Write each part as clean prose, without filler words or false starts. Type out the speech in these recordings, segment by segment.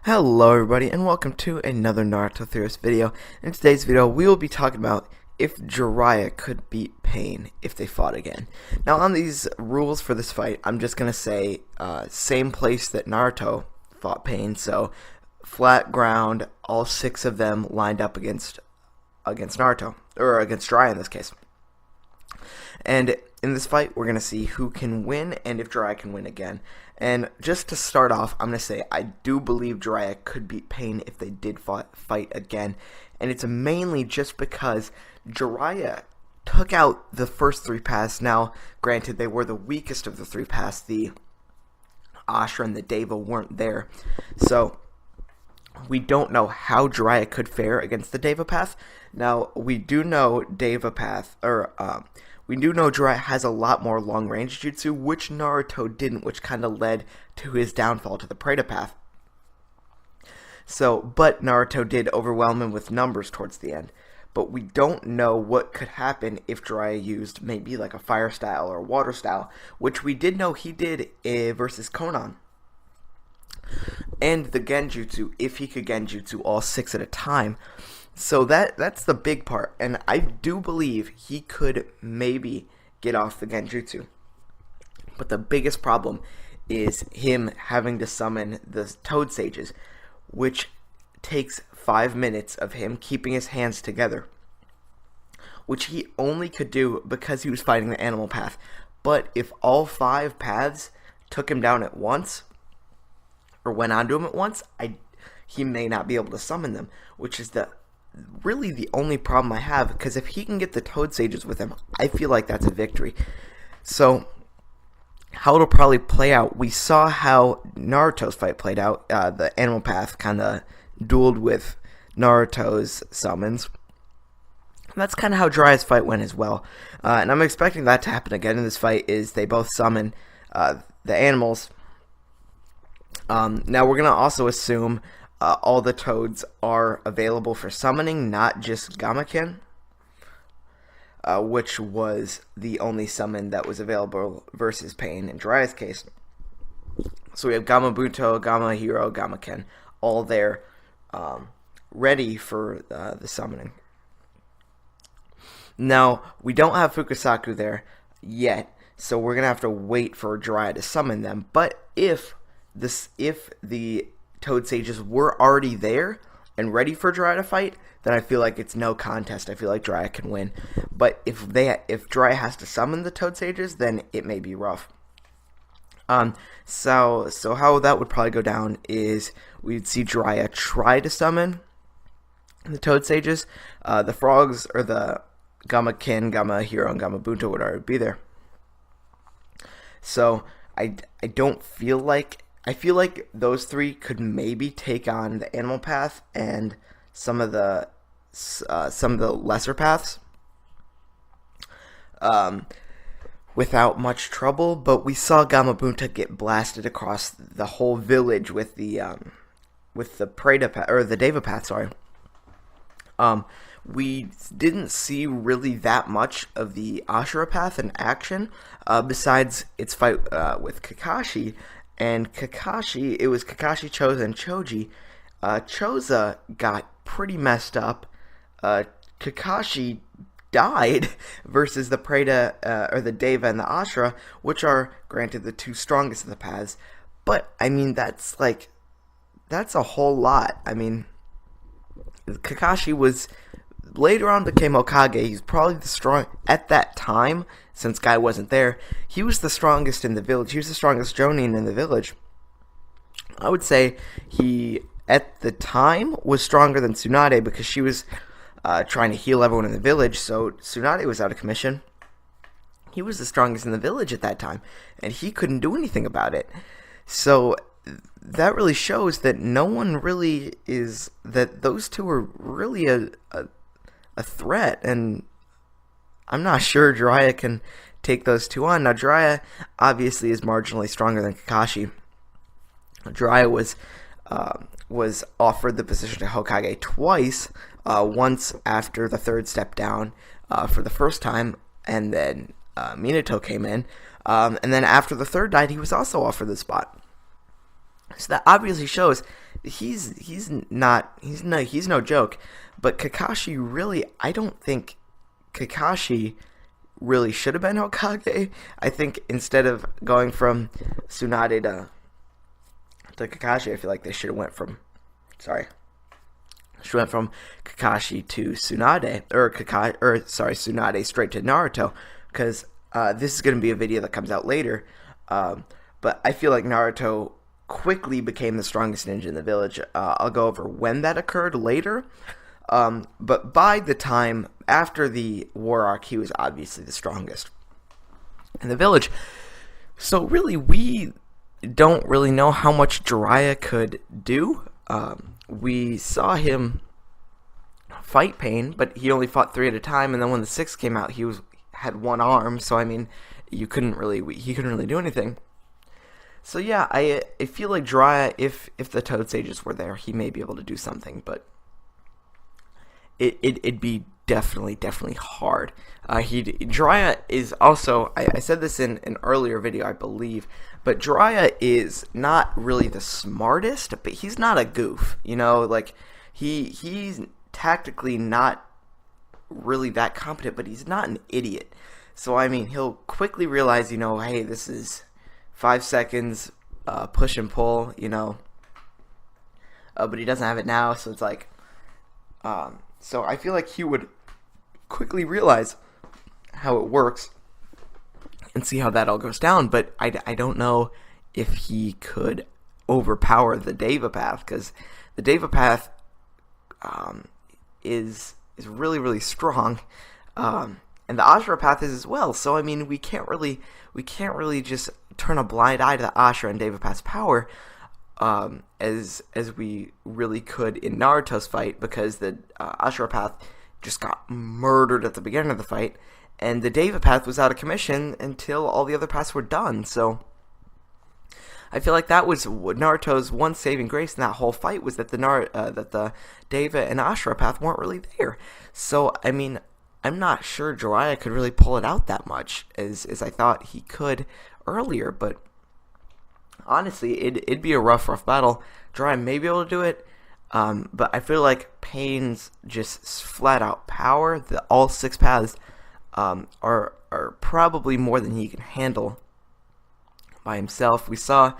Hello everybody and welcome to another Naruto Theorist video. In today's video we will be talking about if Jiraiya could beat Pain if they fought again. Now on these rules for this fight I'm just going to say same place that Naruto fought Pain, so flat ground, all 6 of them lined up against Naruto, or against Jiraiya in this case. And in this fight, we're going to see who can win and if Jiraiya can win again. And just to start off, I'm going to say I do believe Jiraiya could beat Pain if they did fight again. And it's mainly just because Jiraiya took out the first 3 paths. Now, granted, they were the weakest of the 3 paths. The Ashura and the Deva weren't there. So, we don't know how Jiraiya could fare against the Deva path. Now, we do know Deva path, we do know Jiraiya has a lot more long-range jutsu, which Naruto didn't, which kind of led to his downfall to the Preta path. So, but Naruto did overwhelm him with numbers towards the end. But we don't know what could happen if Jiraiya used maybe like a fire style or a water style, which we did know he did versus Konan. And the Genjutsu, if he could Genjutsu all 6 at a time. So that's the big part, and I do believe he could maybe get off the Genjutsu. But the biggest problem is him having to summon the Toad Sages, which takes 5 minutes of him keeping his hands together, which he only could do because he was fighting the animal path. But if all 5 paths took him down at once, or went onto him at once, he may not be able to summon them, which is really the only problem I have, because if he can get the Toad Sages with him, I feel like that's a victory. So, how it'll probably play out, we saw how Naruto's fight played out. The Animal Path kind of dueled with Naruto's summons. And that's kind of how Jiraiya's fight went as well. And I'm expecting that to happen again in this fight, is they both summon the animals. Now we're going to also assume all the toads are available for summoning, not just Gamaken, which was the only summon that was available versus Pain in Jiraiya's case. So we have Gamabunto, Gamahiro, Gamaken, all there ready for the summoning. Now, we don't have Fukasaku there yet, so we're going to have to wait for Jiraiya to summon them. But if the Toad Sages were already there and ready for Jiraiya to fight, then I feel like it's no contest. I feel like Jiraiya can win. But if Jiraiya has to summon the Toad Sages, then it may be rough. So how that would probably go down is we'd see Jiraiya try to summon the Toad Sages. The frogs, or the Gamaken, Gamahiro, and Gamabunto would already be there. So I feel like those 3 could maybe take on the Animal Path and some of the lesser paths without much trouble. But we saw Gamabunta get blasted across the whole village with the Preta path, or the Deva path. Sorry. We didn't see really that much of the Ashura path in action, besides its fight with Kakashi. And Kakashi, it was Kakashi, Choza, and Choji. Choza got pretty messed up. Kakashi died versus the Preta, or the Deva and the Ashura, which are, granted, the 2 strongest of the paths. But, I mean, that's a whole lot. I mean, Kakashi later on became Hokage. He's probably the strong, at that time, since Guy wasn't there, he was the strongest in the village. He was the strongest Jonin in the village. I would say he, at the time, was stronger than Tsunade because she was trying to heal everyone in the village, so Tsunade was out of commission. He was the strongest in the village at that time, and he couldn't do anything about it. So that really shows that no one really is, that those 2 are really a threat, and I'm not sure Jiraiya can take those 2 on. Now, Jiraiya obviously is marginally stronger than Kakashi. Jiraiya was offered the position of Hokage twice, once after the 3rd step down for the first time, and then Minato came in, and then after the 3rd died, he was also offered the spot. So that obviously shows he's no joke. But Kakashi really, I don't think Kakashi really should have been Hokage. I think instead of going from Tsunade to Kakashi, I feel like they should have went from Kakashi to Tsunade, Tsunade straight to Naruto, because this is going to be a video that comes out later. But I feel like Naruto quickly became the strongest ninja in the village. I'll go over when that occurred later. But by the time after the war arc, he was obviously the strongest in the village. So really, we don't really know how much Jiraiya could do. We saw him fight Pain, but he only fought 3 at a time. And then when the 6 came out, he had one arm. So I mean, he couldn't really do anything. So yeah, I feel like Jiraiya, if the Toad Sages were there, he may be able to do something, but it'd be definitely hard. Jiraiya is also, I said this in an earlier video, I believe, but Jiraiya is not really the smartest, but he's not a goof, like he's tactically not really that competent, but he's not an idiot. So I mean, he'll quickly realize, hey, this is 5 seconds, push and pull, but he doesn't have it now, so it's like, so I feel like he would quickly realize how it works and see how that all goes down, but I don't know if he could overpower the Deva Path, because the Deva Path is really strong, and the Ashura Path is as well. So I mean, we can't really just turn a blind eye to the Ashura and Deva Path's power, as we really could in Naruto's fight, because the Ashura Path just got murdered at the beginning of the fight, and the Deva Path was out of commission until all the other paths were done. So I feel like that was Naruto's one saving grace in that whole fight, was that the Deva and Ashura Path weren't really there. So I mean, I'm not sure Jiraiya could really pull it out that much as I thought he could earlier, but honestly, it'd be a rough battle. Jiraiya may be able to do it, but I feel like Pain's just flat out power, all 6 paths, are probably more than he can handle by himself. We saw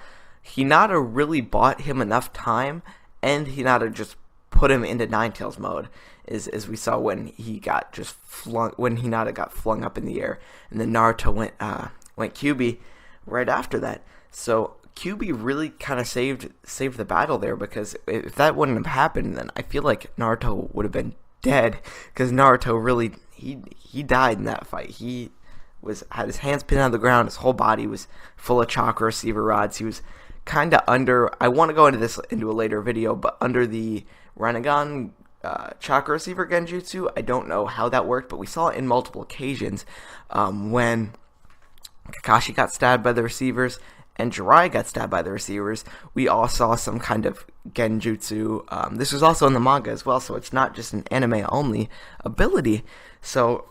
Hinata really bought him enough time, and Hinata just put him into Ninetales mode, as we saw when Hinata got flung up in the air, and then Naruto went Kyuubi right after that. So Kyuubi really kind of saved the battle there, because if that wouldn't have happened, then I feel like Naruto would have been dead, because Naruto really he died in that fight. He had his hands pinned on the ground, his whole body was full of chakra receiver rods. He was kind of under, I want to go into a later video, but under the Rinnegan chakra receiver genjutsu. I don't know how that worked, but we saw it in multiple occasions, when Kakashi got stabbed by the receivers and Jiraiya got stabbed by the receivers. We all saw some kind of genjutsu. This was also in the manga as well, so it's not just an anime only ability. So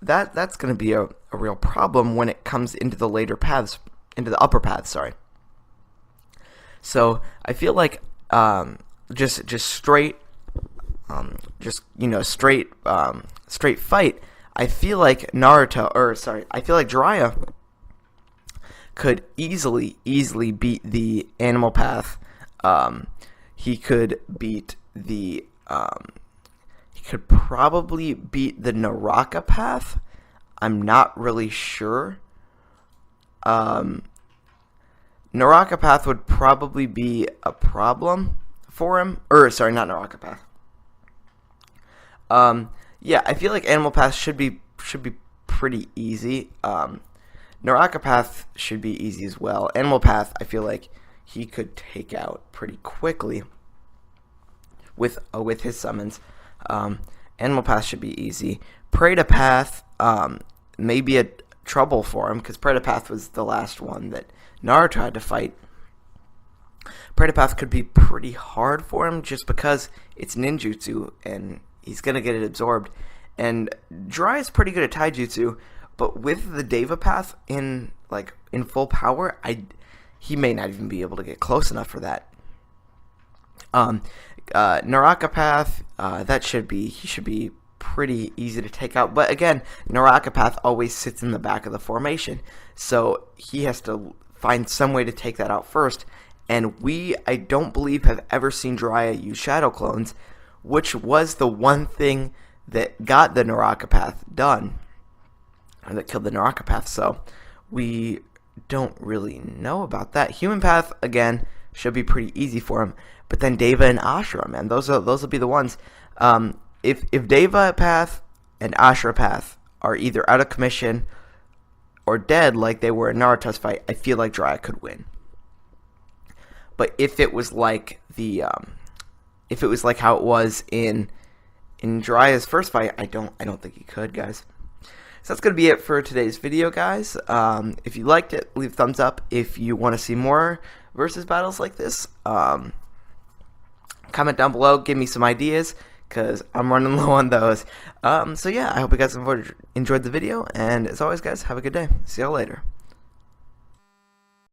that's going to be a real problem when it comes into the later paths, into the upper paths. Sorry. So I feel like just straight, straight fight. I feel like Jiraiya could easily beat the Animal Path. He could beat the he could probably beat the Naraka Path. I'm not really sure. Naraka Path would probably be a problem for him. Sorry, not Naraka Path. Yeah, I feel like Animal Path should be pretty easy. Naraka Path should be easy as well. Animal Path, I feel like he could take out pretty quickly with his summons. Animal Path should be easy. Preta Path may be a trouble for him, because Preta Path was the last one that Naruto had to fight. Preta Path could be pretty hard for him, just because it's ninjutsu and he's gonna get it absorbed. And Jiraiya's pretty good at taijutsu, but with the Deva Path in full power, he may not even be able to get close enough for that. Narakapath, he should be pretty easy to take out. But again, Narakapath always sits in the back of the formation, so he has to find some way to take that out first. And I don't believe, have ever seen Jiraiya use Shadow Clones, which was the one thing that got the Narakapath done, or that killed the Narakapath. So we don't really know about that. Human Path, again, should be pretty easy for him. But then Deva and Ashura, man, those will be the ones. If Deva Path and Ashura Path are either out of commission or dead, like they were in Naruto's fight, I feel like Jiraiya could win. But if it was like how it was in Jiraiya's first fight, I don't think he could, guys. So that's going to be it for today's video, guys. If you liked it, leave a thumbs up. If you want to see more versus battles like this, comment down below, give me some ideas, because I'm running low on those. So yeah, I hope you guys enjoyed the video, and as always, guys, have a good day. See y'all later.